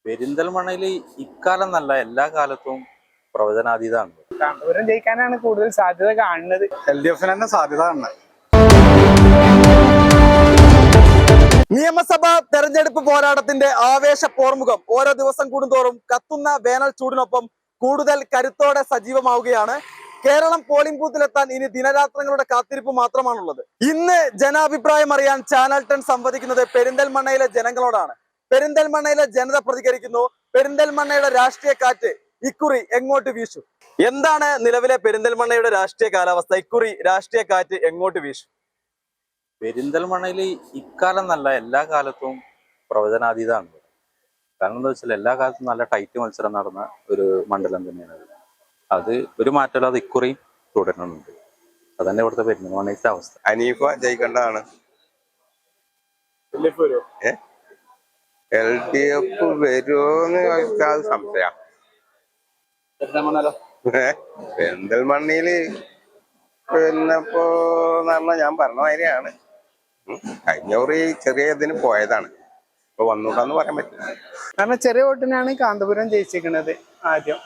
പെരിന്തൽമണ്ണയിൽ ഇക്കാലം നല്ല എല്ലാ കാലത്തും പ്രവചനാതീതമാണ്. കാന്തപുരം ജയിക്കാനാണ് കൂടുതൽ സാധ്യത കാണുന്നത്. LDF തന്നെ സാധ്യത കാണുന്നത്. നിയമസഭാ തെരഞ്ഞെടുപ്പ് പോരാട്ടത്തിന്റെ ആവേശ പോർമുഖം ഓരോ ദിവസം കൂടുന്തോറും കത്തുന്ന വേനൽ ചൂടിനൊപ്പം കൂടുതൽ കരുത്തോടെ സജീവമാവുകയാണ്. കേരളം പോളിംഗ് ബൂത്തിലെത്താൻ ഇനി ദിനരാത്രങ്ങളുടെ കാത്തിരിപ്പ് മാത്രമാണുള്ളത്. ഇന്ന് ജനാഭിപ്രായം അറിയാൻ ചാനൽ 10 സംവദിക്കുന്നത് പെരിന്തൽമണ്ണയിലെ ജനങ്ങളോടാണ്. പെരിന്തൽമണ്ണയിലെ ജനത പ്രതികരിക്കുന്നു. പെരിന്തൽമണ്ണയുടെ രാഷ്ട്രീയ കാറ്റ് ഇക്കുറി എങ്ങോട്ട് വീശും? എന്താണ് നിലവിലെ പെരിന്തൽമണ്ണയുടെ രാഷ്ട്രീയ കാലാവസ്ഥ? ഇക്കുറി രാഷ്ട്രീയ കാറ്റ് എങ്ങോട്ട് വീശും? പെരിന്തൽമണ്ണയിൽ ഇക്കാലം നല്ല എല്ലാ കാലത്തും പ്രവചനാതീതമാണ്. കാരണം എന്താ വെച്ചാൽ എല്ലാ കാലത്തും നല്ല ടൈറ്റ് മത്സരം നടന്ന ഒരു മണ്ഡലം തന്നെയാണ് അത്. ഒരു മാറ്റമില്ലാതെ ഇക്കുറി തുടരുന്നുണ്ട്. അതന്നെ ഇവിടുത്തെ പെരിന്തൽമണ്ണയിലത്തെ അവസ്ഥ. ഹനീഫ ജയിക്കേണ്ടതാണ്. LDF വരുമോന്ന് ചോദിച്ചാൽ സംശയം. പെരിന്തൽമണ്ണയില് പിന്നെപ്പോ ഞാൻ പറഞ്ഞ മാതിരിയാണ്. കഴിഞ്ഞ കുറി ചെറിയ ഇതിന് പോയതാണ്. ഇപ്പൊ വന്നൂടാന്ന് പറയാൻ പറ്റില്ല. കാരണം ചെറിയ വോട്ടിനാണ് കാന്തപുരം ജയിച്ചിരിക്കുന്നത് ആദ്യം.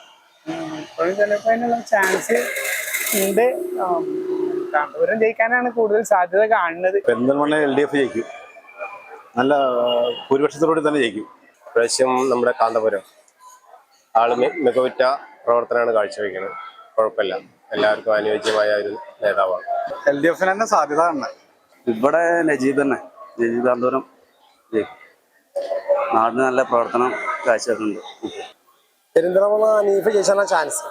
ഇപ്പോഴും ചിലപ്പോൾ അതിനുള്ള ചാൻസ് ഉണ്ട്. കാന്തപുരം ജയിക്കാനാണ് കൂടുതൽ സാധ്യത കാണുന്നത്. പെരിന്തൽമണ്ണ LDF ജയിക്കും. നല്ല ഭൂരിപക്ഷത്തോടെ തന്നെ ജയിക്കും. പ്രാവശ്യം നമ്മുടെ കാന്തപുരം ആള് മികവുറ്റ പ്രവർത്തനമാണ് കാഴ്ചവെക്കുന്നത്. കുഴപ്പമില്ല, എല്ലാവർക്കും അനുയോജ്യമായ ഒരു നേതാവാണ്. LDF തന്നെ സാധ്യത കാണുന്നത്. ഇവിടെ നജീബ് തന്നെ, നജീബ് കാന്തപുരം ജയിക്കും. നാടിന് നല്ല പ്രവർത്തനം കാഴ്ചവെക്കുന്നുണ്ട്. പെരിന്തൽമണ്ണ ഹനീഫ് ജയിച്ചാണ് ചാൻസ്.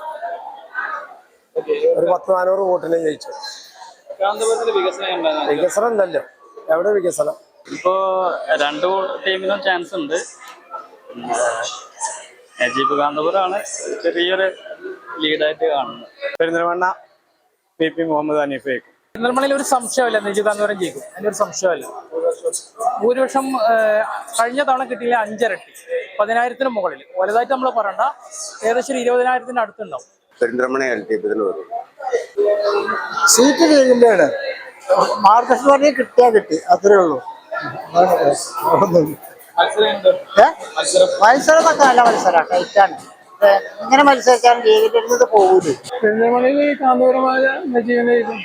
ഒരു 10-400 വോട്ടിനെ ജയിച്ചു. വികസനം ഇല്ലല്ലോ, എവിടെ വികസനം? ഇപ്പോ രണ്ടു ടീമിനും ചാൻസ് ഉണ്ട്. നജീബ് കാന്തപുരമാണ് ചെറിയൊരു ലീഡായിട്ട് കാണുന്നത്. പെരിന്തൽമണ്ണ PP മുഹമ്മദ് ഹനീഫ് ജയിക്കും. പെരിന്തൽമണ്ണയിൽ ഒരു സംശയമില്ല, നജീബ് കാന്തപുരം ജയിക്കും. അതിന്റെ ഒരു സംശയമല്ല. ഭൂരിപക്ഷം കഴിഞ്ഞ തവണ കിട്ടിയില്ല 5 ഇരട്ടി, 10,000-ന് മുകളിൽ. വലുതായിട്ട് നമ്മൾ പറയണ്ട, ഏകദേശം 20,000-ന് അടുത്തുണ്ടാവും. പെരിന്തൽമണ്ണ LDF വരും. സീറ്റ് കഴിയുമ്പോഴാണ് മാർഗസ്വാമി കിട്ടിയാ കിട്ടി, അത്രേ ഉള്ളൂ. മത്സരമൊക്കെ നല്ല മത്സരമാണ്, ടൈറ്റാണ്. ഇങ്ങനെ മത്സരിച്ചാൽ ജയിലിരുന്നത് പോകൂലേ. പെരിന്തൽമണ്ണയിൽ കാന്തപുരമായ നജീബിനെ ജയിക്കും.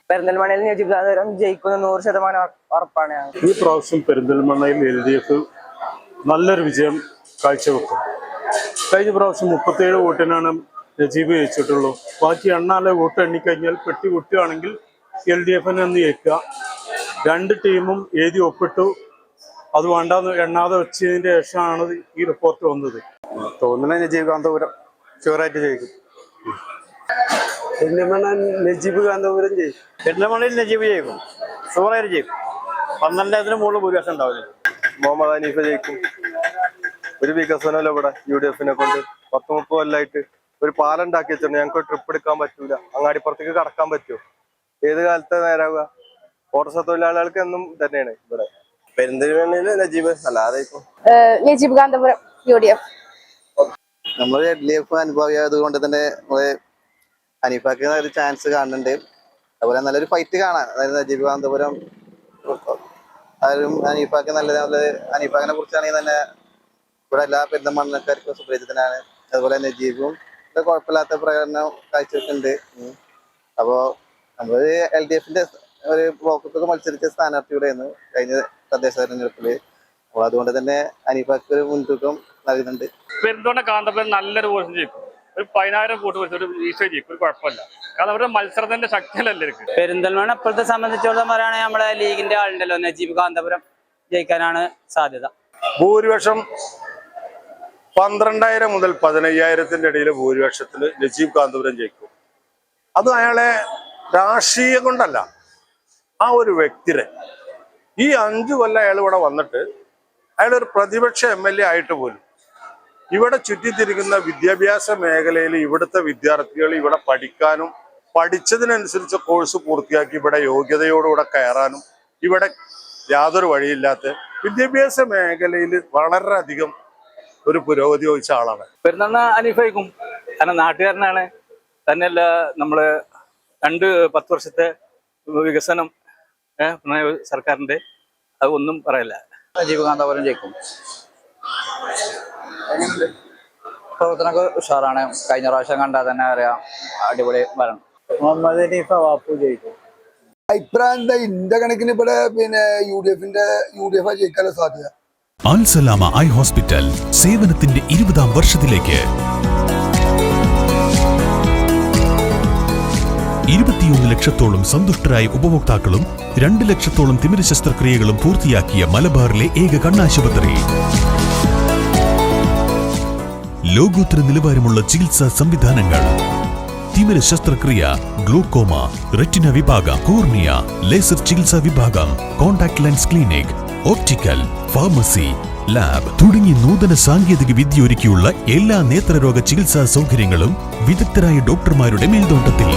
പെരിന്തൽമണ്ണയിൽ നജീബ് കാന്തപുരം ജയിക്കുന്ന 100% ഉറപ്പാണ്. ഈ പ്രാവശ്യം പെരിന്തൽമണ്ണയിൽ LDF നല്ലൊരു വിജയം കാഴ്ചവെക്കും. കഴിഞ്ഞ പ്രാവശ്യം 37 വോട്ടിനാണ് നജീബ് ജയിച്ചിട്ടുള്ളൂ. ബാക്കി എണ്ണാലെ വോട്ട് എണ്ണിക്കഴിഞ്ഞാൽ പെട്ടി കുട്ടിയാണെങ്കിൽ LDF-നെ ഒന്ന് ജയിക്കുക. 2 ടീമും എഴുതി ഒപ്പിട്ടു. അത് വേണ്ടാന്ന് എണ്ണാതെ വെച്ചതിന്റെ ശേഷമാണ് ഈ റിപ്പോർട്ട് വന്നത്. തോന്നുന്ന നജീബ് കാന്തപുരം ഷുവറായിട്ട് ജയിക്കും. പെരിന്തൽമണ്ണ നജീബ് കാന്തപുരം ജയിക്കും. പെരിന്തൽമണ്ണയിൽ നജീബ് ജയിക്കും, ഷുവറായിട്ട് ജയിക്കും. 12,000-ന് മുകളിൽ ഭൂരിപക്ഷം ഉണ്ടാവില്ല. മുഹമ്മദ് ഹനീഫ ജയിക്കും. ഒരു വികസനമല്ല ഇവിടെ UDF-നെ കൊണ്ട്. 10-30 കൊല്ലമായിട്ട് ഒരു പാലം ഉണ്ടാക്കി വെച്ചിട്ടുണ്ട്. ഞങ്ങൾക്ക് ട്രിപ്പ് എടുക്കാൻ പറ്റൂല. അങ്ങാടിപ്പുറത്തേക്ക് കടക്കാൻ പറ്റുമോ? ഏത് കാലത്തെ നേരാവുക? ഓട്ടോറിക്ഷ തൊഴിലാളികൾക്ക് എന്നും തന്നെയാണ് ഇവിടെ. പെരിന്തൽമണ്ണയില് നജീബ് അല്ലാതെ നജീബ് കാന്തപുരം UDF. നമ്മൾ LDF അനുഭവിയായത് കൊണ്ട് തന്നെ നമ്മള് ഹനീഫാക്ക് ഒരു ചാൻസ് കാണുന്നുണ്ട്. അതുപോലെ നല്ലൊരു ഫൈറ്റ് കാണാൻ, അതായത് നജീബ് കാന്തപുരം ഹനീഫാക്ക് നല്ലത്. ഹനീഫാക്കിനെ കുറിച്ചാണെങ്കിൽ തന്നെ ഇവിടെ എല്ലാ പെരിന്തൽമണ്ണക്കാർക്കും സുപരിചിതനാണ്. അതുപോലെ നജീബും കുഴപ്പമില്ലാത്ത പ്രകടനം കാഴ്ചവെക്കുന്നുണ്ട്. അപ്പോ നമ്മള് LDF-ന്റെ ഒരു ബ്ലോക്കൊക്കെ മത്സരിച്ച സ്ഥാനാർത്ഥിയുടെയായിരുന്നു കഴിഞ്ഞ തദ്ദേശ തെരഞ്ഞെടുപ്പില്. അപ്പോൾ അതുകൊണ്ട് തന്നെ ഹനീഫാക്ക് ഒരു മുൻതൂക്കം നൽകുന്നുണ്ട്. പെരിന്തൽമണ്ണ കാന്തപുരം നല്ലൊരു വോട്ട് ജയിക്കും. ഒരു 10,000 വോട്ട് ഒരു ഈശ്വര ജയിക്കും. ഒരു കുഴപ്പമില്ല, കാരണം അവരുടെ മത്സരത്തിന്റെ ശക്തിയല്ലേ ഇருக்கு. പെരിന്തൽമണ്ണ ഇപ്പോഴത്തെ സംബന്ധിച്ചോളം പറയുകയാണെങ്കിൽ നമ്മുടെ ലീഗിന്റെ ആളുണ്ടല്ലോ, നജീബ് കാന്തപുരം ജയിക്കാനാണ് സാധ്യത. ഭൂരിപക്ഷം 12,000 മുതൽ 15,000-ന്റെ ഇടയിൽ ഭൂരിപക്ഷത്തിൽ നജീബ് കാന്തപുരം ജയിക്കും. അത് അയാളെ രാഷ്ട്രീയം കൊണ്ടല്ല, ആ ഒരു വ്യക്തിരെ ഈ 5 കൊല്ലം അയാൾ ഇവിടെ വന്നിട്ട് അയാളൊരു പ്രതിപക്ഷ MLA ആയിട്ട് പോലും ഇവിടെ ചുറ്റിത്തിരിക്കുന്ന വിദ്യാഭ്യാസ മേഖലയിൽ ഇവിടുത്തെ വിദ്യാർത്ഥികൾ ഇവിടെ പഠിക്കാനും പഠിച്ചതിനനുസരിച്ച് കോഴ്സ് പൂർത്തിയാക്കി ഇവിടെ യോഗ്യതയോടുകൂടെ കയറാനും ഇവിടെ യാതൊരു വഴിയില്ലാത്ത വിദ്യാഭ്യാസ മേഖലയിൽ വളരെയധികം ഒരു പുരോഗതി വഹിച്ച ആളാണ്. പെരിന്തൽമണ്ണ ഹനീഫയ്ക്കും, കാരണം നാട്ടുകാരനാണ്. തന്നെയല്ല നമ്മള് 10 വർഷത്തെ വികസനം പിണറായി സർക്കാരിന്റെ, അത് ഒന്നും പറയല്ല. നജീബ് കാന്തപുരം ജയിക്കും. പ്രവർത്തനമൊക്കെ ഉഷാറാണ്. കഴിഞ്ഞ പ്രാവശ്യം കണ്ടാൽ തന്നെ അറിയാം, അടിപൊളി വരണം. മുഹമ്മദ് ഹനീഫ വാപ്പു ജയിക്കും. അഭിപ്രായം എന്താ? ഇന്ത്യ കണക്കിന് ഇവിടെ പിന്നെ UDF ജയിക്കാനുള്ള സാധ്യത. അൽസലാമ ഐ ഹോസ്പിറ്റൽ സേവനത്തിന്റെ 20ാം വർഷത്തിലേക്ക് 21 ലക്ഷത്തോളം സന്തുഷ്ടരായ ഉപഭോക്താക്കളും 2 ലക്ഷത്തോളം തിമിര ശസ്ത്രക്രിയകളും പൂർത്തിയാക്കിയ മലബാറിലെ ഏക കണ്ണാശുപത്രി. ലോകോത്തര നിലവാരമുള്ള ചികിത്സാ സംവിധാനങ്ങൾ, തിമിര ശസ്ത്രക്രിയ, ഗ്ലൂക്കോമ, റെറ്റിന വിഭാഗം, കോർണിയ, ലേസർ ചികിത്സാ വിഭാഗം, contact lens clinic, optical, pharmacy, lab തുടങ്ങി നൂതന സാങ്കേതിക വിദ്യ ഒരുക്കിയുള്ള എല്ലാ നേത്രരോഗ ചികിത്സാ സൗകര്യങ്ങളും വിദഗ്ധരായ ഡോക്ടർമാരുടെ മേൽനോട്ടത്തിൽ.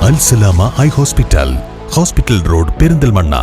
Al Salama eye hospital, hospital road, Perinthalmanna.